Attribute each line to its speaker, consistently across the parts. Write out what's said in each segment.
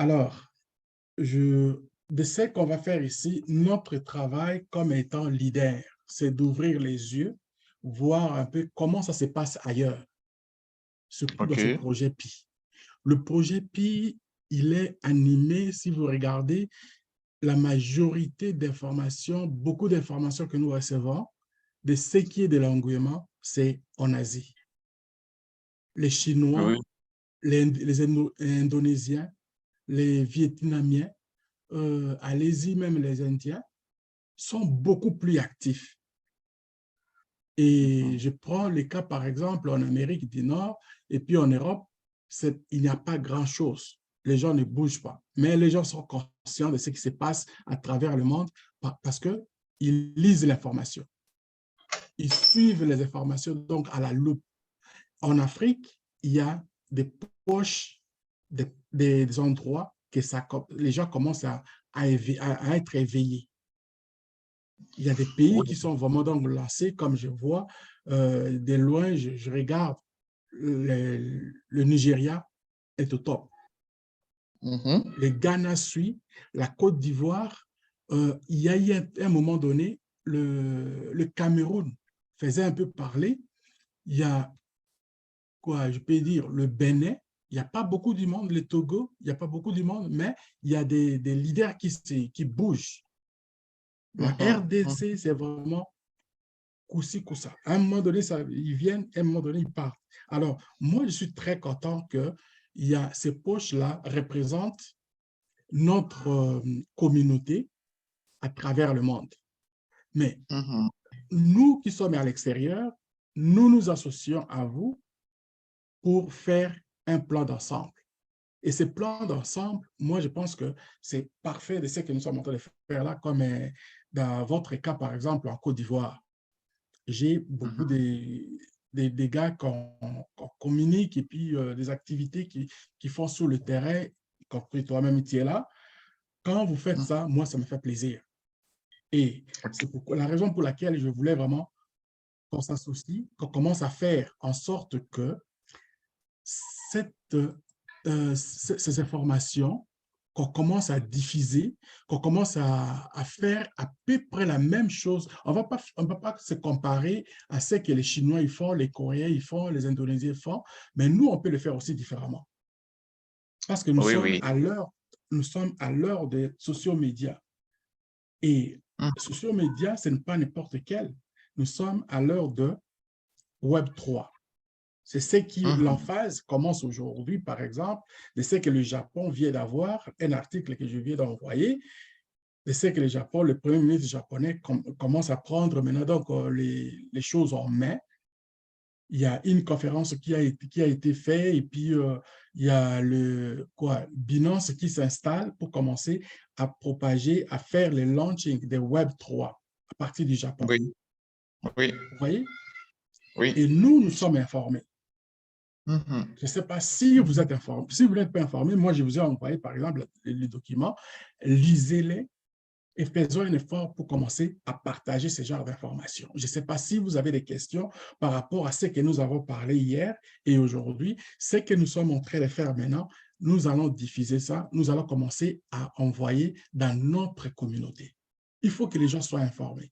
Speaker 1: Alors, de ce qu'on va faire ici, notre travail comme étant leader, c'est d'ouvrir les yeux, voir un peu comment ça se passe ailleurs, surtout dans ce
Speaker 2: OK.
Speaker 1: projet PI. Le projet PI, il est animé, si vous regardez, la majorité d'informations, beaucoup d'informations que nous recevons, de ce qui est de l'engouement, c'est en Asie. Les
Speaker 2: Oui.
Speaker 1: Chinois, Indonésiens, les Vietnamiens, allez-y, même les Indiens, sont beaucoup plus actifs. Et
Speaker 2: Mhm.
Speaker 1: je prends le cas, par exemple, en Amérique du Nord et puis en Europe, il n'y a pas grand-chose. Les gens ne bougent pas. Mais les gens sont conscients de ce qui se passe à travers le monde parce qu'ils lisent l'information. Ils suivent les informations donc à la loupe. En Afrique, il y a des poches, des endroits que les gens commencent à être éveillés. Il y a des pays
Speaker 2: Oui.
Speaker 1: qui sont vraiment donc lancés, comme je vois, de loin, je regarde, le Nigeria est au top.
Speaker 2: Mhm.
Speaker 1: Le Ghana suit, la Côte d'Ivoire, il y a eu un moment donné, le Cameroun faisait un peu parler. Il y a, quoi, je peux dire, le Bénin, il n'y a pas beaucoup du monde, le Togo, il n'y a pas beaucoup du monde, mais il y a des leaders qui bougent. La
Speaker 2: Mhm. Mhm.
Speaker 1: RDC, c'est vraiment coup-ci, coup-ça. À un moment donné, ils viennent, à un moment donné, ils partent. Alors, moi, je suis très content que ces poches-là représentent notre communauté à travers le monde. Mais
Speaker 2: Mhm.
Speaker 1: nous qui sommes à l'extérieur, nous nous associons à vous pour faire un plan d'ensemble. Et ce plan d'ensemble, moi, je pense que c'est parfait de ce que nous sommes en train de faire là, comme dans votre cas, par exemple, en Côte d'Ivoire. J'ai beaucoup
Speaker 2: Mhm.
Speaker 1: des gars qu'on communique et puis des activités qui font sur le terrain, y compris toi-même, tu es là. Quand vous faites
Speaker 2: Mhm.
Speaker 1: ça, moi, ça me fait plaisir. Et
Speaker 2: OK.
Speaker 1: c'est la raison pour laquelle je voulais vraiment qu'on s'associe, qu'on commence à faire en sorte que ces informations, qu'on commence à diffuser, qu'on commence à faire à peu près la même chose. On ne va pas se comparer à ce que les Chinois ils font, les Coréens ils font, les Indonésiens font, mais nous, on peut le faire aussi différemment. Parce que
Speaker 2: Oui, oui.
Speaker 1: nous sommes à l'heure des sociaux médias. Et
Speaker 2: Mhm.
Speaker 1: sociaux médias, ce n'est pas n'importe quel. Nous sommes à l'heure de Web3. C'est ce qui,
Speaker 2: Mhm.
Speaker 1: l'emphase commence aujourd'hui, par exemple, de ce que le Japon vient d'avoir, un article que je viens d'envoyer, de ce que le Japon, le premier ministre japonais commence à prendre maintenant donc les choses en main. Il y a une conférence qui a été faite et puis il y a Binance qui s'installe pour commencer à propager, à faire le launching des Web3 à partir du Japon.
Speaker 2: Oui, oui,
Speaker 1: Vous voyez?
Speaker 2: oui.
Speaker 1: Et nous, nous sommes informés.
Speaker 2: Mhm.
Speaker 1: Je ne sais pas si vous êtes informé. Si vous n'êtes pas informé, moi, je vous ai envoyé, par exemple, les documents. Lisez-les et faisons un effort pour commencer à partager ce genre d'informations. Je ne sais pas si vous avez des questions par rapport à ce que nous avons parlé hier et aujourd'hui. Ce que nous sommes en train de faire maintenant, nous allons diffuser ça. Nous allons commencer à envoyer dans notre communauté. Il faut que les gens soient informés.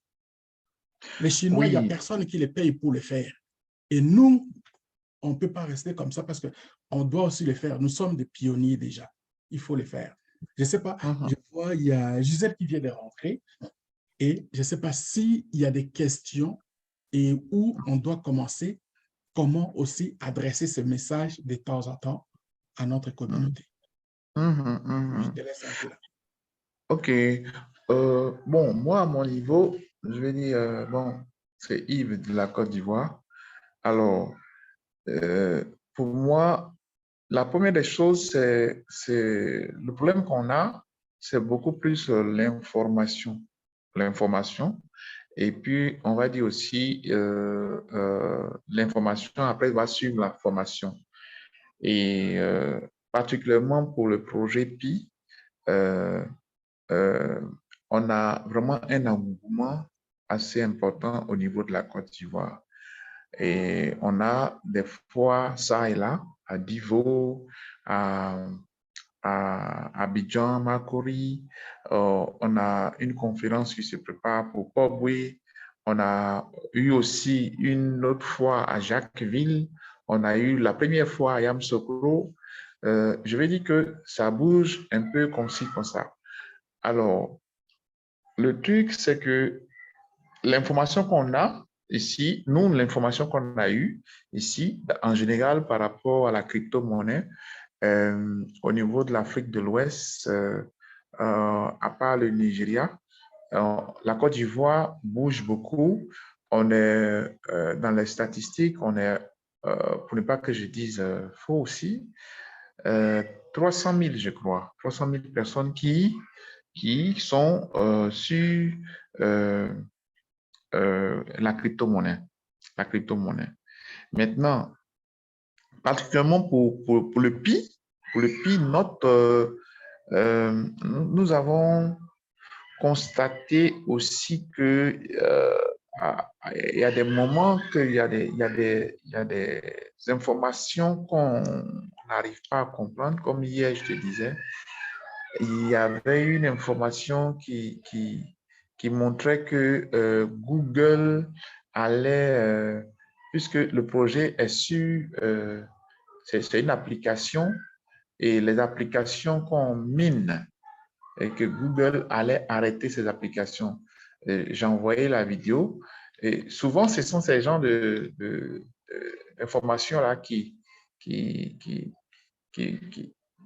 Speaker 1: Les Chinois, il n'y a
Speaker 2: Oui,
Speaker 1: personne qui les paye pour le faire. Et nous, on ne peut pas rester comme ça parce qu'on doit aussi le faire. Nous sommes des pionniers déjà. Il faut le faire. Je ne sais pas,
Speaker 2: mhm.
Speaker 1: je vois, il y a Gisèle qui vient de rentrer et je ne sais pas s'il y a des questions et où on doit commencer, comment aussi adresser ce message de temps en temps à notre
Speaker 2: Mhm.
Speaker 1: communauté.
Speaker 2: Mhm.
Speaker 1: Je
Speaker 2: Mhm.
Speaker 1: te laisse un peu là.
Speaker 2: OK. Bon, moi, à mon niveau, je vais dire, bon, c'est Yves de la Côte d'Ivoire. Alors, euh, pour moi, la première des choses, c'est le problème qu'on a, c'est beaucoup plus l'information. L'information. Et puis, on va dire aussi, l'information, après, va suivre la formation. Et particulièrement pour le projet PI, euh, euh, on a vraiment un engouement assez important au niveau de la Côte d'Ivoire. Et on a des fois ça et là, à Divo, à à Abidjan, Makori. On a une conférence qui se prépare pour Pobwe. On a eu aussi une autre fois à Jacquesville. On a eu la première fois à Yamoussoukro. Je vais dire que ça bouge un peu comme ci, comme ça. Alors, le truc, c'est que l'information qu'on a ici, nous, l'information qu'on a eue ici, en général, par rapport à la crypto-monnaie, au niveau de l'Afrique de l'Ouest, à part le Nigeria, la Côte d'Ivoire bouge beaucoup. On est dans les statistiques, on est, pour ne pas que je dise faux aussi, 300 000, je crois, 300 000 personnes qui sont sur la crypto-monnaie. La crypto-monnaie. Maintenant, particulièrement pour le PI, nous avons constaté aussi que il y a des moments qu'il y a des informations qu'on n'arrive pas à comprendre. Comme hier, je te disais, il y avait une information qui montrait que Google allait, puisque le projet est sur, c'est une application, et les applications qu'on mine, et que Google allait arrêter ces applications. J'ai envoyé la vidéo, et souvent, ce sont ces genres d'informations-là qui, qui,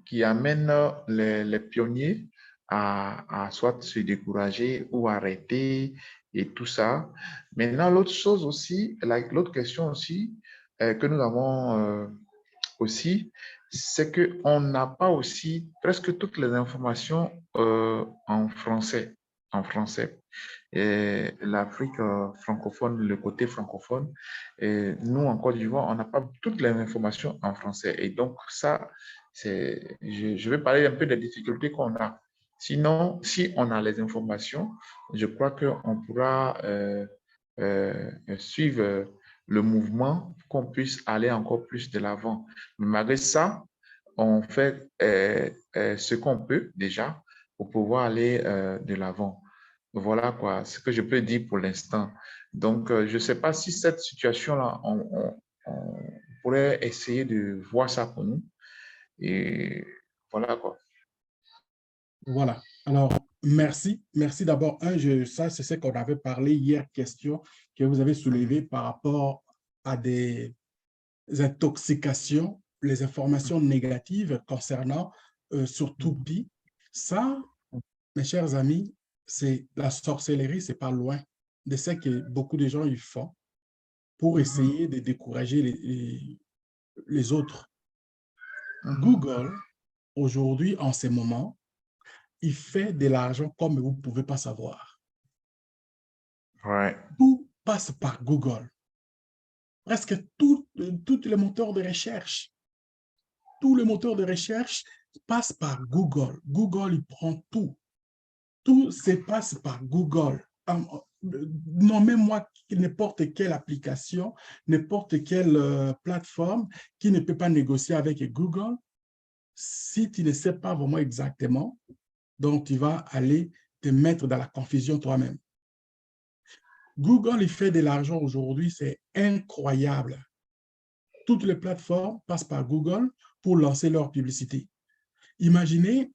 Speaker 2: qui amènent les pionniers à soit se décourager ou arrêter et tout ça. Maintenant, l'autre chose aussi, l'autre question aussi que nous avons aussi, c'est qu'on n'a pas aussi presque toutes les informations en français. En français. Et l'Afrique francophone, le côté francophone, et nous, en Côte d'Ivoire, on n'a pas toutes les informations en français. Et donc, ça, je vais parler un peu des difficultés qu'on a. Sinon, si on a les informations, je crois qu'on pourra suivre le mouvement, qu'on puisse aller encore plus de l'avant. Mais malgré ça, on fait ce qu'on peut déjà pour pouvoir aller de l'avant. Voilà quoi, ce que je peux dire pour l'instant. Donc, je ne sais pas si cette situation-là, on pourrait essayer de voir ça pour nous. Et voilà quoi.
Speaker 1: Voilà. Alors, merci. Merci d'abord. Ça, c'est ce qu'on avait parlé hier, question que vous avez soulevée par rapport à des intoxications, les informations négatives concernant surtout Pi. Ça, mes chers amis, c'est la sorcellerie, c'est pas loin de ce que beaucoup de gens y font pour essayer de décourager les autres. Google, aujourd'hui, en ce moment, il fait de l'argent comme vous ne pouvez pas savoir.
Speaker 2: Ouais.
Speaker 1: Tout passe par Google. Presque tous les moteurs de recherche. Tous les moteurs de recherche passent par Google. Google, il prend tout. Tout se passe par Google. Nommez-moi n'importe quelle application, n'importe quelle plateforme qui ne peut pas négocier avec Google. Si tu ne sais pas vraiment exactement, donc tu vas aller te mettre dans la confusion toi-même. Google, il fait de l'argent aujourd'hui, c'est incroyable. Toutes les plateformes passent par Google pour lancer leur publicité. Imaginez,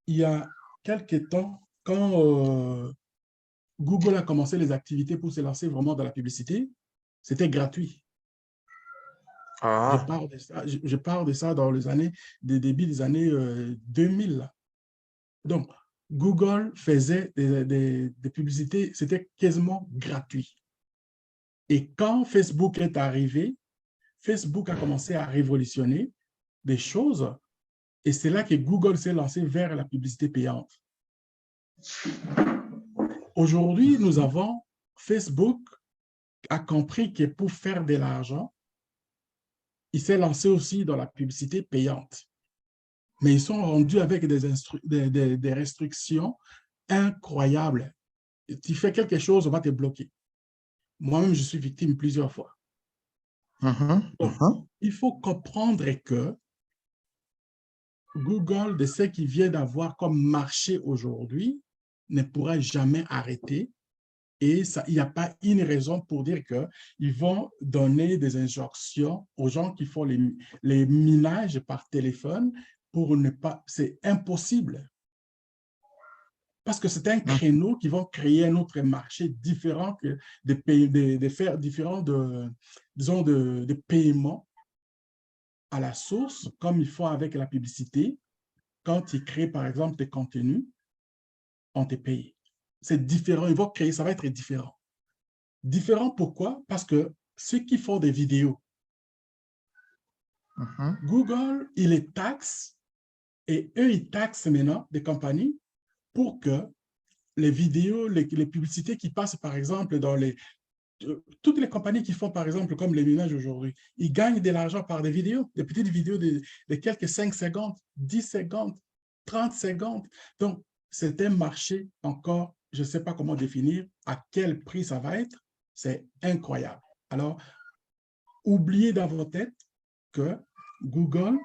Speaker 1: il y a quelques temps, quand Google a commencé les activités pour se lancer vraiment dans la publicité, c'était gratuit.
Speaker 2: Ah.
Speaker 1: Je parle de ça dans les années, des débuts des années 2000. Donc, Google faisait des publicités, c'était quasiment gratuit. Et quand Facebook est arrivé, Facebook a commencé à révolutionner des choses et c'est là que Google s'est lancé vers la publicité payante. Aujourd'hui, nous avons Facebook a compris que pour faire de l'argent, il s'est lancé aussi dans la publicité payante. Mais ils sont rendus avec des restrictions incroyables. Tu fais quelque chose, on va te bloquer. Moi-même, je suis victime plusieurs fois. Donc, il faut comprendre que Google, de ce qu'il vient d'avoir comme marché aujourd'hui, ne pourra jamais arrêter. Et ça, il n'y a pas une raison pour dire qu'ils vont donner des injonctions aux gens qui font les minages par téléphone pour ne pas... C'est impossible. Parce que c'est un créneau qui va créer un autre marché différent que des pays, faire différents disons de paiements à la source, comme ils font avec la publicité. Quand ils créent, par exemple, des contenus, on te paye. C'est différent. Ils vont créer, ça va être différent. Différent pourquoi? Parce que ceux qui font des vidéos, Google, il les taxe et eux, ils taxent maintenant des compagnies pour que les vidéos, les publicités qui passent, par exemple, dans toutes les compagnies qui font, par exemple, comme les ménages aujourd'hui, ils gagnent de l'argent par des vidéos, des petites vidéos de quelques 5 secondes, 10 secondes, 30 secondes. Donc, c'est un marché encore, je ne sais pas comment définir, à quel prix ça va être. C'est incroyable. Alors, oubliez dans vos têtes que Google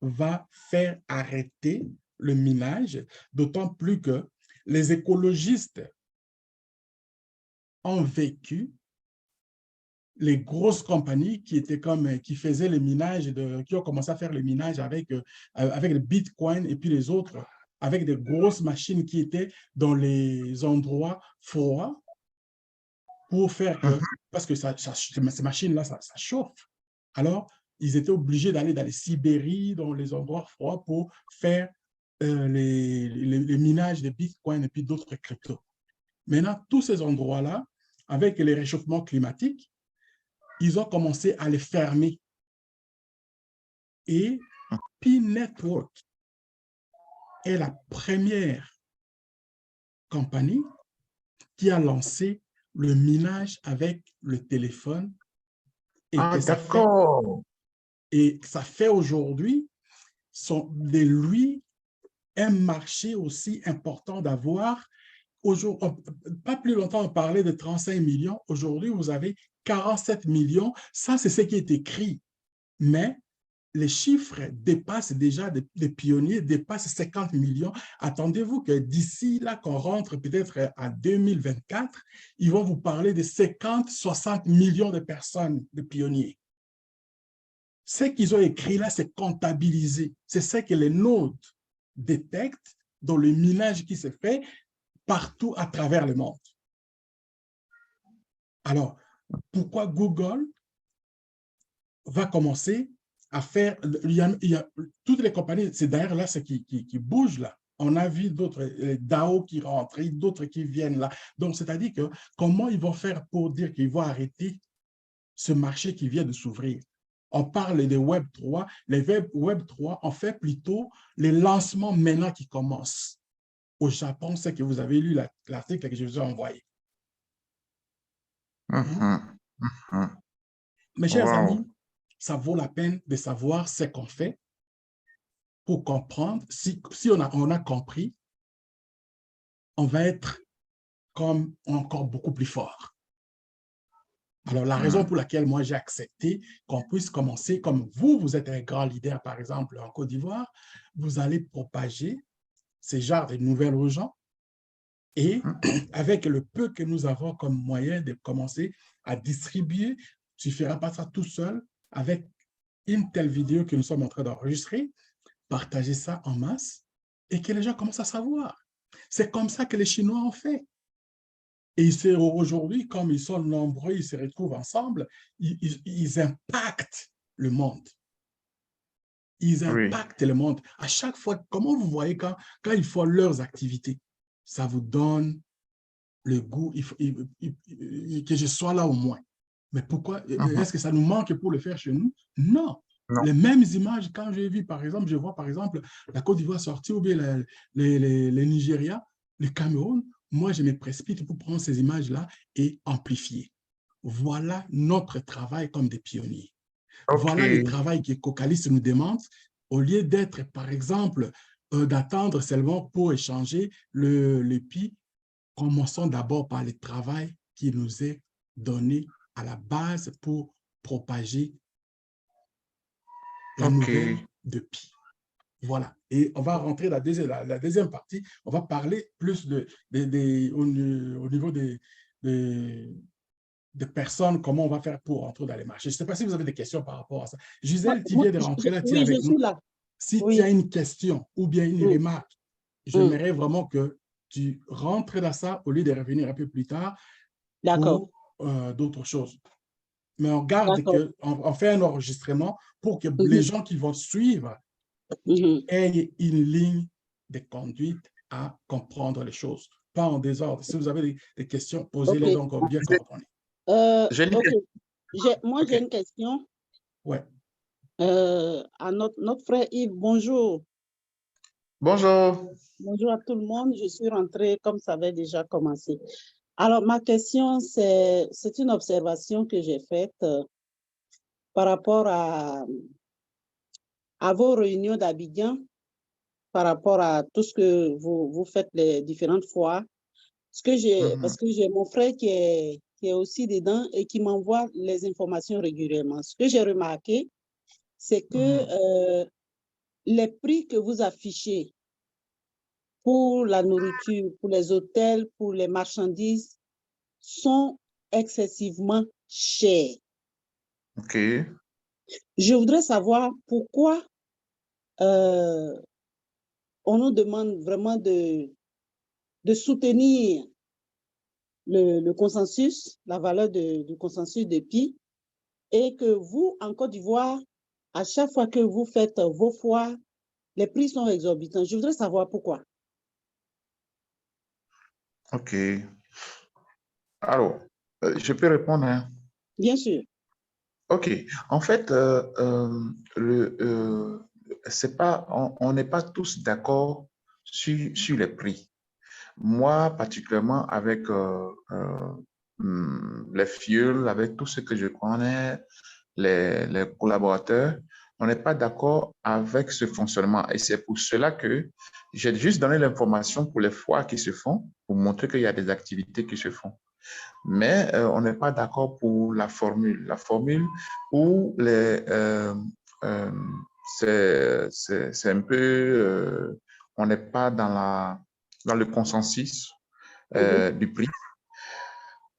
Speaker 1: va faire arrêter le minage, d'autant plus que les écologistes ont vécu les grosses compagnies qui étaient comme, qui faisaient le minage, qui ont commencé à faire le minage avec le Bitcoin et puis les autres, avec des grosses machines qui étaient dans les endroits froids pour faire que, parce que ces machines-là, ça chauffe. Alors, ils étaient obligés d'aller dans les Sibéries, dans les endroits froids pour faire les minages de Bitcoin et puis d'autres cryptos. Maintenant, tous ces endroits-là, avec les réchauffements climatiques, ils ont commencé à les fermer. Et Pi Network est la première compagnie qui a lancé le minage avec le téléphone et
Speaker 2: Ah,
Speaker 1: que
Speaker 2: d'accord.
Speaker 1: ça fait aujourd'hui de lui un marché aussi important d'avoir. Pas plus longtemps, on parlait de 35 millions. Aujourd'hui, vous avez 47 millions. Ça, c'est ce qui est écrit. Mais les chiffres dépassent déjà, des pionniers dépassent 50 millions. Attendez-vous que d'ici là, qu'on rentre peut-être à 2024, ils vont vous parler de 50, 60 millions de personnes, de pionniers. Ce qu'ils ont écrit là, c'est comptabilisé. C'est ce que les nodes détectent dans le minage qui se fait partout à travers le monde. Alors, pourquoi Google va commencer à faire, il y a toutes les compagnies, c'est d'ailleurs là ce qui bouge là. On a vu d'autres DAO qui rentrent, d'autres qui viennent là. Donc, c'est-à-dire que comment ils vont faire pour dire qu'ils vont arrêter ce marché qui vient de s'ouvrir? On parle de Web 3. Les Web 3, on fait plutôt les lancements maintenant qui commencent. Au Japon, c'est que vous avez lu l'article que je vous ai envoyé. Mes chers
Speaker 2: Wow.
Speaker 1: amis, ça vaut la peine de savoir ce qu'on fait pour comprendre. Si on a compris, on va être comme encore beaucoup plus fort. Alors, la raison pour laquelle moi j'ai accepté qu'on puisse commencer, comme vous êtes un grand leader, par exemple, en Côte d'Ivoire, vous allez propager ces genres de nouvelles aux gens et avec le peu que nous avons comme moyen de commencer à distribuer, tu ne feras pas ça tout seul avec une telle vidéo que nous sommes en train d'enregistrer, partager ça en masse et que les gens commencent à savoir. C'est comme ça que les Chinois ont fait. Et aujourd'hui, comme ils sont nombreux, ils se retrouvent ensemble, ils impactent le monde. Ils
Speaker 2: Oui.
Speaker 1: impactent le monde. À chaque fois, comment vous voyez quand ils font leurs activités, ça vous donne le goût que je sois là au moins. Mais pourquoi? Est-ce que ça nous manque pour le faire chez nous? Non.
Speaker 2: Non.
Speaker 1: Les mêmes images, quand j'ai vu, par exemple, je vois, par exemple, la Côte d'Ivoire sortir ou bien le Nigeria, le Cameroun, moi, je me précipite pour prendre ces images-là et amplifier. Voilà notre travail comme des pionniers.
Speaker 2: OK.
Speaker 1: Voilà le travail que Cocalis nous demande, au lieu d'être, par exemple, d'attendre seulement pour échanger le PI. Commençons d'abord par le travail qui nous est donné à la base pour propager la
Speaker 2: OK.
Speaker 1: nouvelle de Pi. Voilà. Et on va rentrer dans la deuxième partie. On va parler plus au niveau des personnes, comment on va faire pour rentrer dans les marchés. Je ne sais pas si vous avez des questions par rapport à ça. Gisèle, tu viens de rentrer là, tu es
Speaker 3: Oui, je
Speaker 1: avec nous.
Speaker 3: suis là.
Speaker 1: Si tu as
Speaker 3: Oui.
Speaker 1: une question ou bien une remarque, j'aimerais vraiment que tu rentres dans ça au lieu de revenir un peu plus tard pour d'autres choses. Mais on garde on fait un enregistrement pour que les gens qui vont suivre aient une ligne de conduite à comprendre les choses, pas en désordre. Si vous avez des questions, posez-les donc bien coordonnées.
Speaker 3: Moi, j'ai une question.
Speaker 1: Ouais.
Speaker 3: À notre frère Yves, bonjour.
Speaker 2: Bonjour.
Speaker 3: Bonjour à tout le monde. Je suis rentrée comme ça avait déjà commencé. Alors, ma question, c'est une observation que j'ai faite par rapport à vos réunions d'Abidjan, par rapport à tout ce que vous faites les différentes fois. Parce que j'ai mon frère qui est aussi dedans et qui m'envoie les informations régulièrement. Ce que j'ai remarqué, c'est que les prix que vous affichez pour la nourriture, pour les hôtels, pour les marchandises, sont excessivement chers.
Speaker 2: OK.
Speaker 3: Je voudrais savoir pourquoi on nous demande vraiment de soutenir le consensus, la valeur du consensus de Pi, et que vous, en Côte d'Ivoire, à chaque fois que vous faites vos foires, les prix sont exorbitants. Je voudrais savoir pourquoi.
Speaker 2: OK. Alors, je peux répondre, hein?
Speaker 3: Bien sûr.
Speaker 2: OK. En fait, c'est pas, on n'est pas tous d'accord sur les prix. Moi, particulièrement avec les fuels, avec tout ce que je connais, les collaborateurs, on n'est pas d'accord avec ce fonctionnement. Et c'est pour cela que j'ai juste donné l'information pour les foires qui se font, pour montrer qu'il y a des activités qui se font. Mais on n'est pas d'accord pour la formule. La formule où c'est un peu, on n'est pas dans le consensus du prix.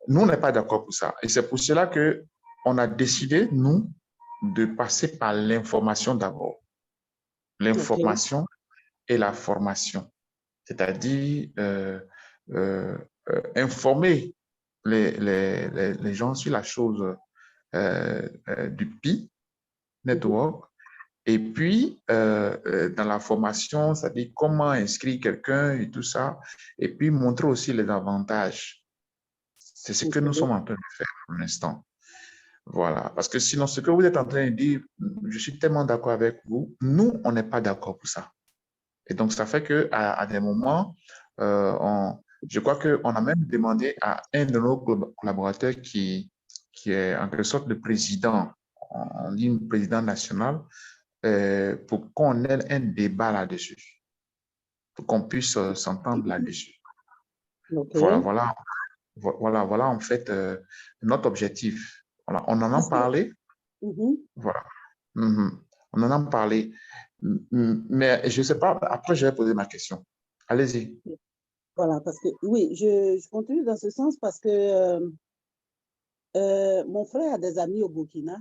Speaker 2: Nous, on n'est pas d'accord pour ça. Et c'est pour cela qu'on a décidé, nous, de passer par l'information d'abord. L'information et la formation. C'est-à-dire informer les gens sur la chose du PI Network. Et puis, dans la formation, c'est-à-dire comment inscrire quelqu'un et tout ça. Et puis, montrer aussi les avantages. C'est ce que nous sommes en train de faire pour l'instant. Voilà. Parce que sinon, ce que vous êtes en train de dire, je suis tellement d'accord avec vous. Nous, on n'est pas d'accord pour ça. Et donc, ça fait qu'à des moments, je crois qu'on a même demandé à un de nos collaborateurs qui est en quelque sorte le président, on dit le président national, pour qu'on ait un débat là-dessus, pour qu'on puisse s'entendre là-dessus. Voilà en fait notre objectif. Voilà, on en a parlé. Voilà. On en a parlé. Mais je ne sais pas, après je vais poser ma question. Allez-y.
Speaker 3: Voilà, parce que oui, je continue dans ce sens parce que mon frère a des amis au Burkina.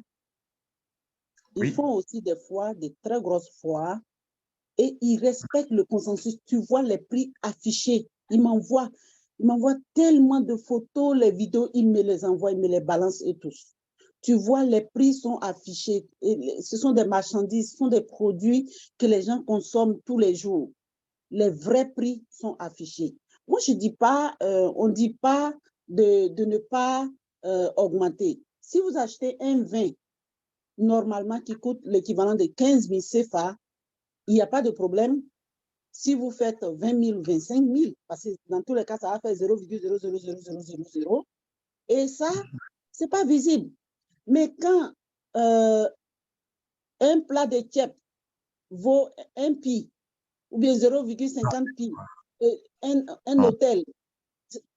Speaker 3: Ils font aussi des foires, des très grosses foires, et ils respectent le consensus. Tu vois les prix affichés. Ils m'envoient tellement de photos, les vidéos, ils me les envoient, ils me les balancent et tous. Tu vois, les prix sont affichés. Et ce sont des marchandises, ce sont des produits que les gens consomment tous les jours. Les vrais prix sont affichés. Moi, je dis pas, on ne dit pas de ne pas augmenter. Si vous achetez un vin normalement qui coûte l'équivalent de 15 000 CFA, il n'y a pas de problème. Si vous faites 20 000, 25 000, parce que dans tous les cas, ça va faire 0,00000. Et ça, ce n'est pas visible. Mais quand un plat de tchèp vaut 1 pi, ou bien 0,50 pi, un hôtel,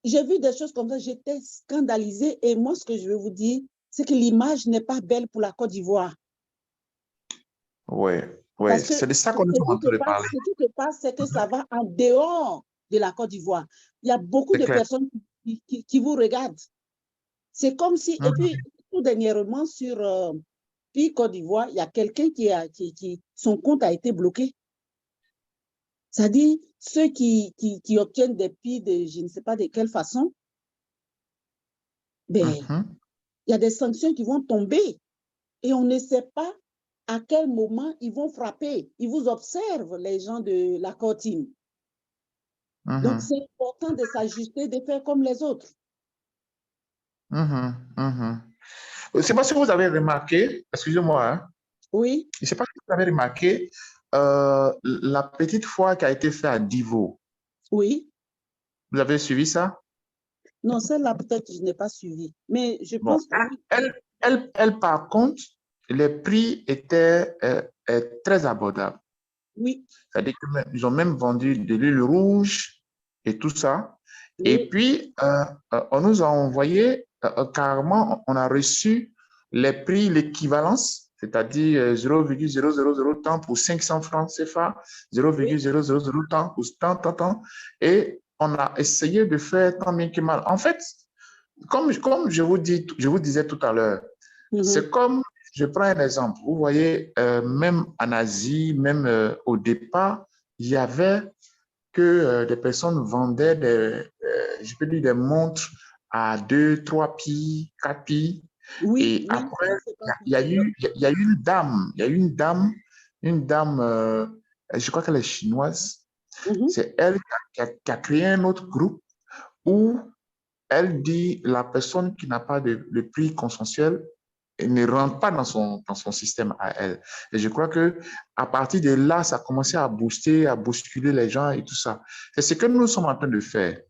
Speaker 3: j'ai vu des choses comme ça, j'étais scandalisée. Et moi, ce que je veux vous dire, c'est que l'image n'est pas belle pour la Côte d'Ivoire.
Speaker 2: Oui, Oui,
Speaker 3: Parce que
Speaker 2: c'est de ça qu'on est en train de parler.
Speaker 3: ce qui se passe, c'est que ça va en dehors de la Côte d'Ivoire. Il y a beaucoup
Speaker 2: C'est
Speaker 3: de
Speaker 2: clair.
Speaker 3: personnes qui vous regardent. C'est comme si, et puis tout dernièrement sur Pi Côte d'Ivoire, il y a quelqu'un son compte a été bloqué. C'est-à-dire, ceux qui obtiennent des Pi de je ne sais pas de quelle façon, ben, il y a des sanctions qui vont tomber et on ne sait pas à quel moment ils vont frapper. Ils vous observent, les gens de la Core Team. Donc, c'est important de s'ajuster, de faire comme les autres.
Speaker 2: C'est pas si vous avez remarqué, excusez-moi, hein,
Speaker 3: Oui.
Speaker 2: je ne sais pas si vous avez remarqué la petite foire qui a été faite à Divo.
Speaker 3: Oui.
Speaker 2: Vous avez suivi ça?
Speaker 3: Non, celle-là, peut-être que je n'ai pas suivi. Mais je
Speaker 2: Bon,
Speaker 3: pense que...
Speaker 2: elle, par contre, les prix étaient très abordables.
Speaker 3: Oui.
Speaker 2: C'est-à-dire qu'ils ont même vendu de l'huile rouge et tout ça.
Speaker 3: Oui.
Speaker 2: Et puis, on nous a envoyé, carrément, on a reçu les prix, l'équivalence, c'est-à-dire 0,000 tant pour 500 francs CFA, 0,000 tant pour tant. Et on a essayé de faire tant bien que mal. En fait, comme je vous disais tout à l'heure, c'est comme, je prends un exemple, vous voyez, même en Asie, même au départ, il y avait que des personnes vendaient je peux dire des montres à 2, 3 pi, 4 pi.
Speaker 3: Oui,
Speaker 2: Et
Speaker 3: oui,
Speaker 2: après, il y a eu une dame, je crois qu'elle est chinoise. C'est elle qui a créé un autre groupe où elle dit la personne qui n'a pas de prix consensuel ne rentre pas dans son système à elle. Et je crois que à partir de là, ça a commencé à booster, à bousculer les gens et tout ça. C'est ce que nous sommes en train de faire.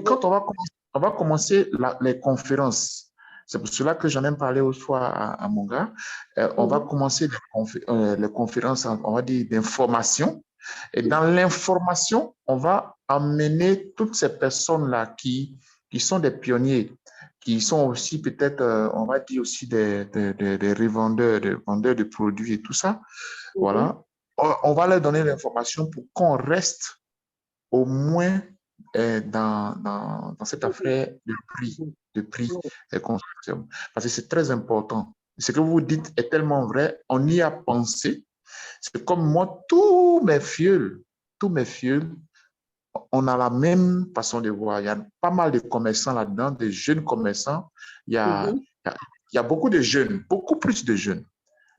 Speaker 2: Quand on va commencer les conférences, c'est pour cela que j'en ai parlé autrefois à mon gars, on va commencer les conférences, on va dire, d'information. Et dans l'information, on va amener toutes ces personnes-là qui sont des pionniers, qui sont aussi peut-être, on va dire aussi des revendeurs, des vendeurs de produits et tout ça. Voilà. On va leur donner l'information pour qu'on reste au moins dans cette affaire de prix et construction. Parce que c'est très important. Ce que vous dites est tellement vrai, on y a pensé. C'est comme moi, tous mes fioles, on a la même façon de voir. Il y a pas mal de commerçants là-dedans, des jeunes commerçants. Il y a beaucoup de jeunes, beaucoup plus de jeunes,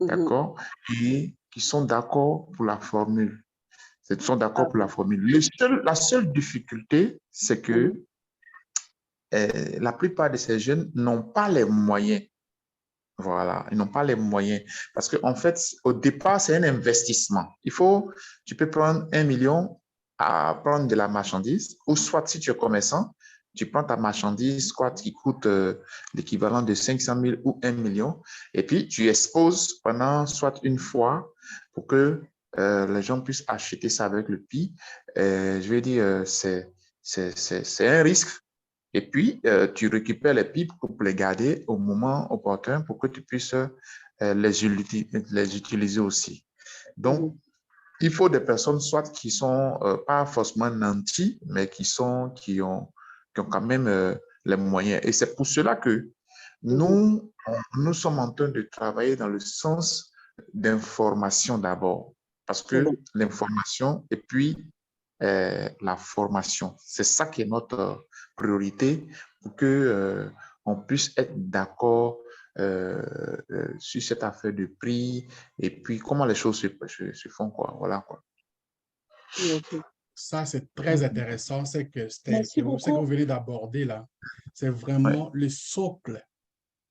Speaker 2: d'accord, et qui sont d'accord pour la formule. Ils sont d'accord pour la formule. La seule difficulté, c'est que la plupart de ces jeunes n'ont pas les moyens. Voilà, ils n'ont pas les moyens. Parce qu'en fait, au départ, c'est un investissement. Tu peux prendre 1 million à prendre de la marchandise, ou soit si tu es commerçant, tu prends ta marchandise, quoi, qui coûte l'équivalent de 500 000 ou 1 million, et puis tu exposes pendant soit une fois pour que les gens puissent acheter ça avec le prix. Je vais dire, c'est un risque. Et puis, tu récupères les pipes pour les garder au moment opportun pour que tu puisses les utiliser aussi. Donc, il faut des personnes soit qui sont pas forcément nantis, mais qui ont quand même les moyens. Et c'est pour cela que nous sommes en train de travailler dans le sens d'information d'abord. Parce que l'information et puis la formation, c'est ça qui est notre priorité pour que on puisse être d'accord sur cette affaire de prix et puis comment les choses se font, quoi. Voilà, quoi.
Speaker 1: Ça, c'est très intéressant. C'est que
Speaker 3: Merci
Speaker 1: ce que vous
Speaker 3: beaucoup.
Speaker 1: venez d'aborder là, c'est vraiment le socle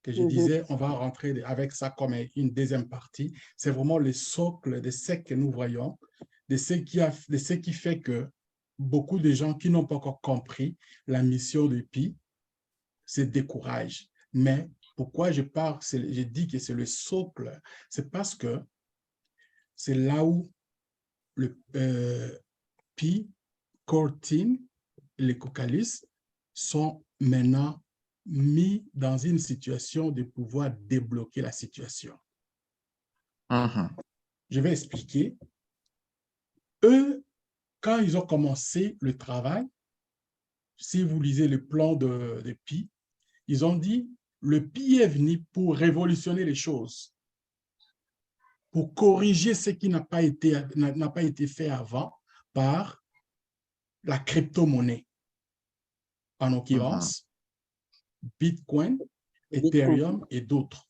Speaker 1: que je disais. On va rentrer avec ça comme une deuxième partie. C'est vraiment le socle de ce que nous voyons, de ce qui fait que beaucoup de gens qui n'ont pas encore compris la mission de Pi se découragent. Mais pourquoi je dis que c'est le socle, c'est parce que c'est là où le Pi, Core Team, les Cocalis sont maintenant mis dans une situation de pouvoir débloquer la situation. je vais expliquer. Eux, quand ils ont commencé le travail, si vous lisez le plan de Pi, ils ont dit, le Pi est venu pour révolutionner les choses, pour corriger ce qui n'a pas été fait avant par la crypto-monnaie, en l'occurrence, Bitcoin,
Speaker 3: Bitcoin.
Speaker 1: Ethereum et d'autres.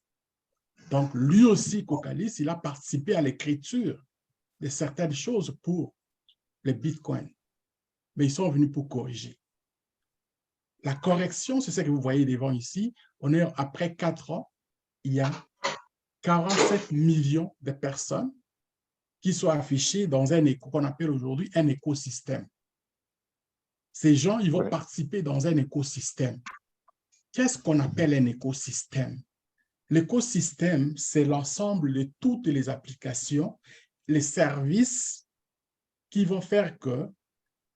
Speaker 1: Donc, lui aussi, Cocalis, il a participé à l'écriture de certaines choses pour les bitcoins. Mais ils sont venus pour corriger. La correction, c'est ce que vous voyez devant ici. On est après 4 ans, il y a 47 millions de personnes qui sont affichées dans un qu'on appelle aujourd'hui un écosystème. Ces gens, ils vont participer dans un écosystème. Qu'est-ce qu'on appelle un écosystème? L'écosystème, c'est l'ensemble de toutes les applications, les services qui vont faire que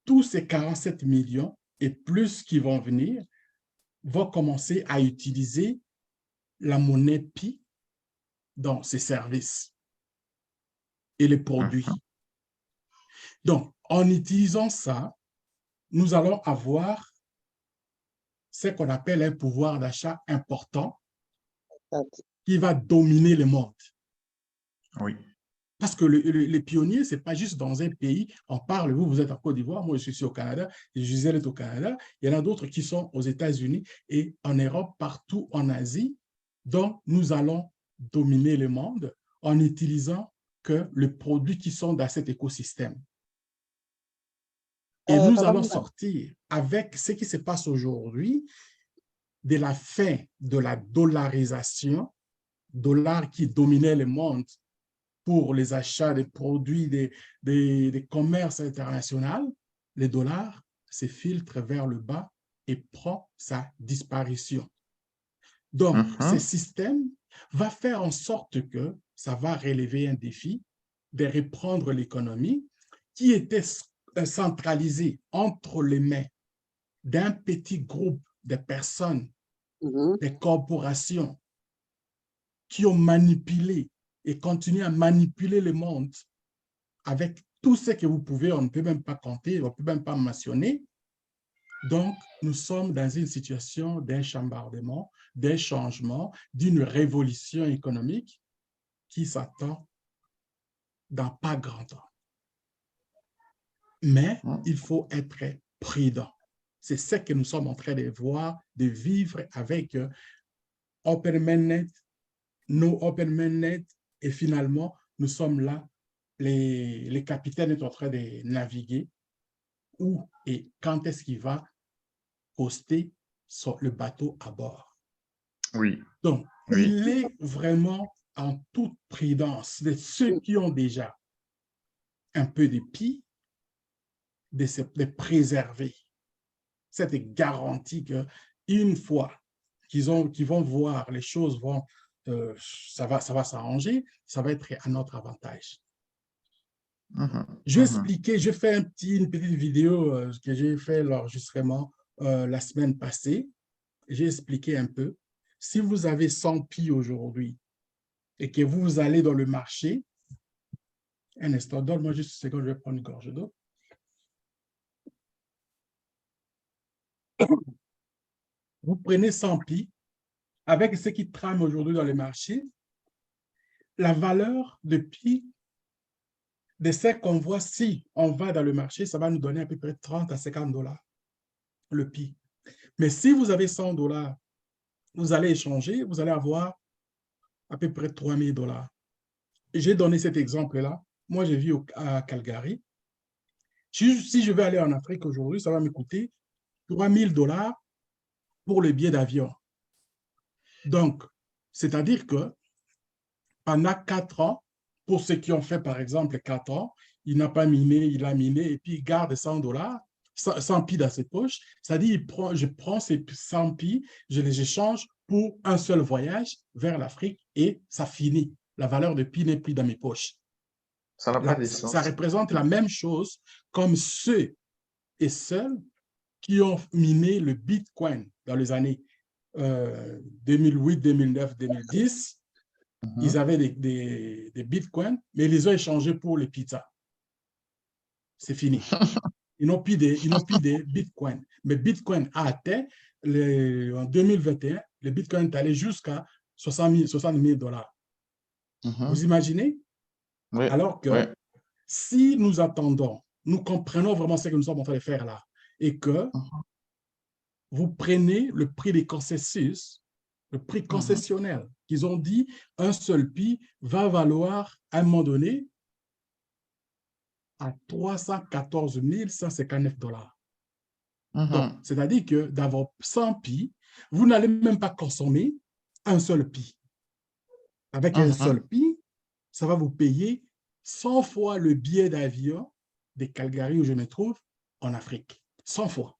Speaker 1: tous ces 47 millions et plus qui vont venir vont commencer à utiliser la monnaie Pi dans ces services et les produits. Donc, en utilisant ça, nous allons avoir ce qu'on appelle un pouvoir d'achat important qui va dominer le monde.
Speaker 2: Oui.
Speaker 1: Parce que les pionniers, ce n'est pas juste dans un pays, on parle, vous êtes en Côte d'Ivoire, moi je suis ici au Canada, Gisèle est au Canada, il y en a d'autres qui sont aux États-Unis et en Europe, partout en Asie. Donc, nous allons dominer le monde en utilisant que les produits qui sont dans cet écosystème. Et nous allons sortir avec ce qui se passe aujourd'hui de la fin de la dollarisation, dollar qui dominait le monde pour les achats des produits des commerces internationaux, les dollars se filtrent vers le bas et prend sa disparition. Donc, ce système va faire en sorte que ça va relever un défi de reprendre l'économie qui était centralisée entre les mains d'un petit groupe de personnes, des corporations qui ont manipulé et continuent à manipuler le monde avec tout ce que vous pouvez, on ne peut même pas compter, on ne peut même pas mentionner. Donc, nous sommes dans une situation d'un chambardement, d'un changement, d'une révolution économique qui s'attend dans pas grand temps. Mais il faut être prudent. C'est ce que nous sommes en train de voir, de vivre avec OpenMainNet, No OpenMainNet, et finalement, nous sommes là, les capitaines sont en train de naviguer où et quand est-ce qu'il va poster le bateau à bord.
Speaker 2: Oui.
Speaker 1: Donc, il est vraiment en toute prudence de ceux qui ont déjà un peu de Pi, de préserver cette garantie qu'une fois qu'ils vont voir les choses vont, ça va s'arranger, ça va être à notre avantage. Je vais expliquer, je fais une petite vidéo que j'ai fait l'enregistrement la semaine passée. J'ai expliqué un peu. Si vous avez 100 Pi aujourd'hui et que vous allez dans le marché, un instant, donne-moi juste une seconde, je vais prendre une gorge d'eau. Vous prenez 100 Pi, avec ce qui trame aujourd'hui dans le marché, la valeur de Pi de ce qu'on voit, si on va dans le marché, ça va nous donner à peu près 30 à 50 dollars, le Pi. Mais si vous avez 100 dollars, vous allez échanger, vous allez avoir à peu près 3 000 dollars. J'ai donné cet exemple-là. Moi, je vis à Calgary. Si je vais aller en Afrique aujourd'hui, ça va me coûter 3 000 dollars pour le billet d'avion. Donc, c'est-à-dire que pendant 4 ans, pour ceux qui ont fait, par exemple, 4 ans, il n'a pas miné, il a miné, et puis il garde 100 dollars, 100 Pi dans ses poches. C'est-à-dire, je prends ces 100 Pi, je les échange pour un seul voyage vers l'Afrique et ça finit. La valeur de Pi n'est plus dans mes poches.
Speaker 2: Ça n'a pas de sens.
Speaker 1: Ça représente la même chose comme ceux et celles qui ont miné le Bitcoin dans les années 2008, 2009, 2010. ils avaient des bitcoins, mais ils les ont échangés pour les pizzas. C'est fini. Ils n'ont plus des bitcoins. Mais Bitcoin a atteint, en 2021, le bitcoin est allé jusqu'à 60 000 dollars. Vous imaginez?
Speaker 2: Oui,
Speaker 1: Alors que
Speaker 2: oui.
Speaker 1: si nous attendons, nous comprenons vraiment ce que nous sommes en train de faire là, et que vous prenez le prix des consensus, le prix concessionnel, qu'ils ont dit, un seul pi va valoir à un moment donné à 314 159 dollars. Donc, c'est-à-dire que d'avoir 100 pi, vous n'allez même pas consommer un seul pi. Avec un seul pi, ça va vous payer 100 fois le billet d'avion de Calgary où je me trouve en Afrique. 100 fois.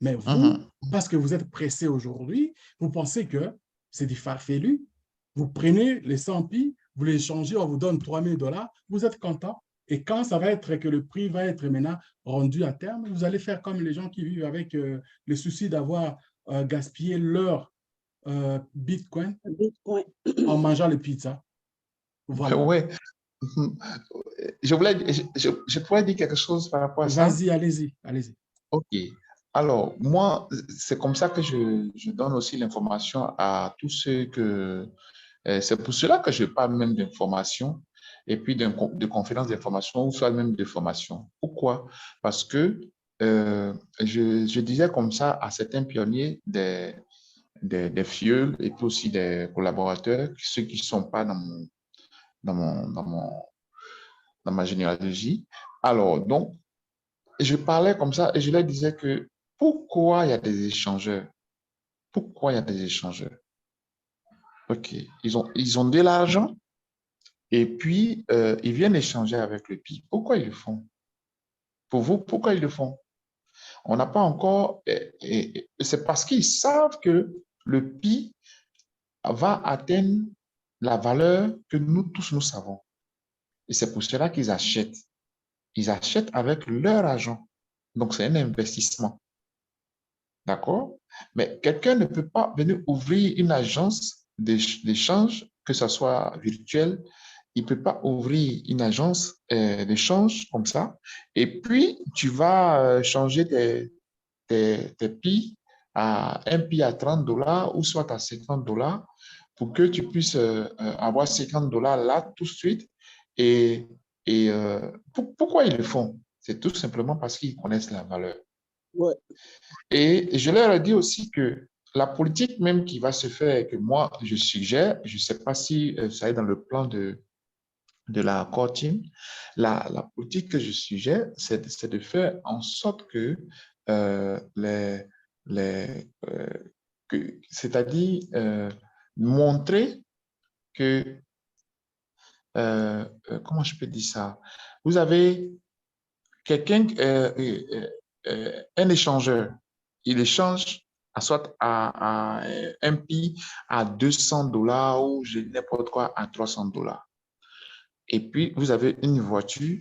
Speaker 1: Mais vous, parce que vous êtes pressé aujourd'hui, vous pensez que c'est du farfelu. Vous prenez les 100 pi, vous les changez, on vous donne 3 000 dollars, vous êtes content. Et quand ça va être que le prix va être maintenant rendu à terme, vous allez faire comme les gens qui vivent avec le souci d'avoir gaspillé leur Bitcoin en mangeant le pizza. Voilà.
Speaker 2: Oui. Je pourrais dire quelque chose par rapport à ça.
Speaker 1: Vas-y, allez-y, allez-y.
Speaker 2: OK. Alors, moi, c'est comme ça que je donne aussi l'information à tous ceux que... c'est pour cela que je parle même d'information et puis de conférences d'information ou soit même de formation. Pourquoi? Parce que je disais comme ça à certains pionniers des FIEUL et puis aussi des collaborateurs, ceux qui ne sont pas dans ma généalogie. Alors, donc, je parlais comme ça et je leur disais que pourquoi il y a des échangeurs? Pourquoi il y a des échangeurs? OK. Ils ont de l'argent et puis ils viennent échanger avec le PI. Pourquoi ils le font? Pour vous, pourquoi ils le font? On n'a pas encore... c'est parce qu'ils savent que le PI va atteindre la valeur que nous tous nous savons. Et c'est pour cela qu'ils achètent. Ils achètent avec leur argent. Donc, c'est un investissement. D'accord? Mais quelqu'un ne peut pas venir ouvrir une agence d'échange, que ce soit virtuel. Il ne peut pas ouvrir une agence d'échange comme ça. Et puis, tu vas changer tes pi à un pi à 30 dollars ou soit à 50 dollars pour que tu puisses avoir 50 dollars là tout de suite. Et pourquoi ils le font? C'est tout simplement parce qu'ils connaissent la valeur.
Speaker 3: Ouais.
Speaker 2: Et je leur ai dit aussi que la politique même qui va se faire, que moi je suggère, je ne sais pas si ça est dans le plan de la core team, la politique que je suggère, c'est de faire en sorte que c'est-à-dire montrer que, comment je peux dire ça? Vous avez quelqu'un, un échangeur, il échange soit à un pi à 200 dollars ou je dis n'importe quoi à 300 dollars. Et puis, vous avez une voiture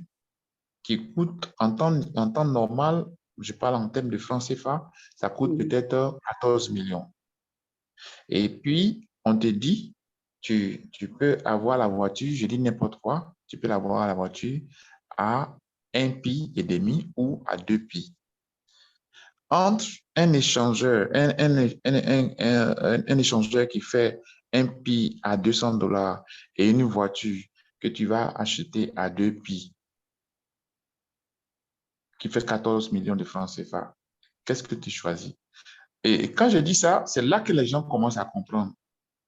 Speaker 2: qui coûte en temps normal, je parle en termes de francs CFA, ça coûte peut-être 14 millions. Et puis, on te dit, tu peux avoir la voiture, je dis n'importe quoi, tu peux avoir la voiture à 1 pi et demi ou à 2 pi. Entre un échangeur, un échangeur qui fait un pi à 200 dollars et une voiture que tu vas acheter à 2 pi, qui fait 14 millions de francs CFA, qu'est-ce que tu choisis? Et quand je dis ça, c'est là que les gens commencent à comprendre.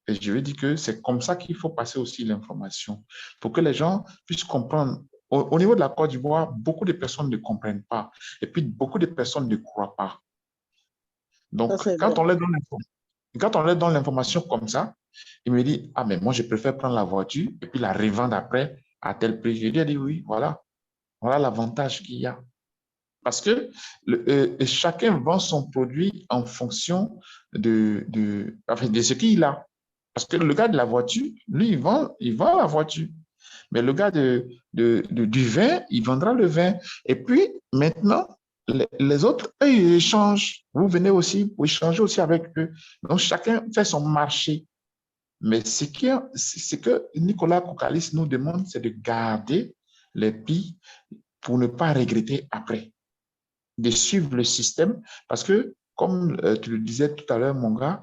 Speaker 2: Et je veux dire que c'est comme ça qu'il faut passer aussi l'information, pour que les gens puissent comprendre. Au niveau de la Côte d'Ivoire, beaucoup de personnes ne comprennent pas. Et puis, beaucoup de personnes ne croient pas. Donc, quand on leur donne l'information comme ça, ils me disent, ah, mais moi, je préfère prendre la voiture et puis la revendre après à tel prix. Je lui ai dit, oui, voilà l'avantage qu'il y a. Parce que chacun vend son produit en fonction de ce qu'il a. Parce que le gars de la voiture, lui, il vend la voiture. Mais le gars du vin, il vendra le vin. Et puis, maintenant, les autres, eux, ils échangent. Vous venez aussi, vous échangez aussi avec eux. Donc, chacun fait son marché. Mais ce que Nicolas Koukoualis nous demande, c'est de garder les billes pour ne pas regretter après, de suivre le système, parce que, comme tu le disais tout à l'heure, mon gars,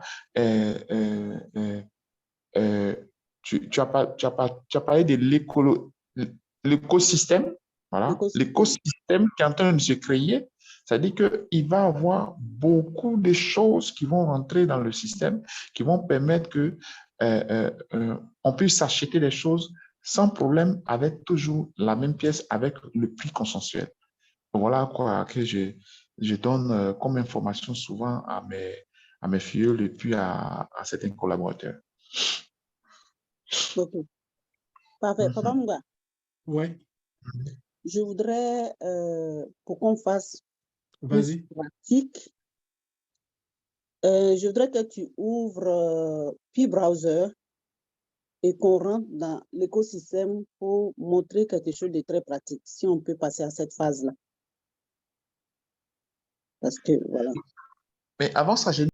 Speaker 2: tu as parlé de l'écosystème, voilà, l'écosystème qui est en train de se créer. C'est-à-dire qu'il va y avoir beaucoup de choses qui vont rentrer dans le système, qui vont permettre que on puisse acheter des choses sans problème, avec toujours la même pièce, avec le prix consensuel. Voilà quoi que je donne comme information souvent à mes filles et puis à certains collaborateurs.
Speaker 3: Ok. Parfait. Papa Mouga,
Speaker 1: Oui,
Speaker 3: je voudrais, pour qu'on fasse plus
Speaker 1: vas-y.
Speaker 3: pratique, je voudrais que tu ouvres Pi-Browser et qu'on rentre dans l'écosystème pour montrer quelque chose de très pratique, si on peut passer à cette phase-là. Parce que, voilà.
Speaker 2: Mais avant ça, j'ai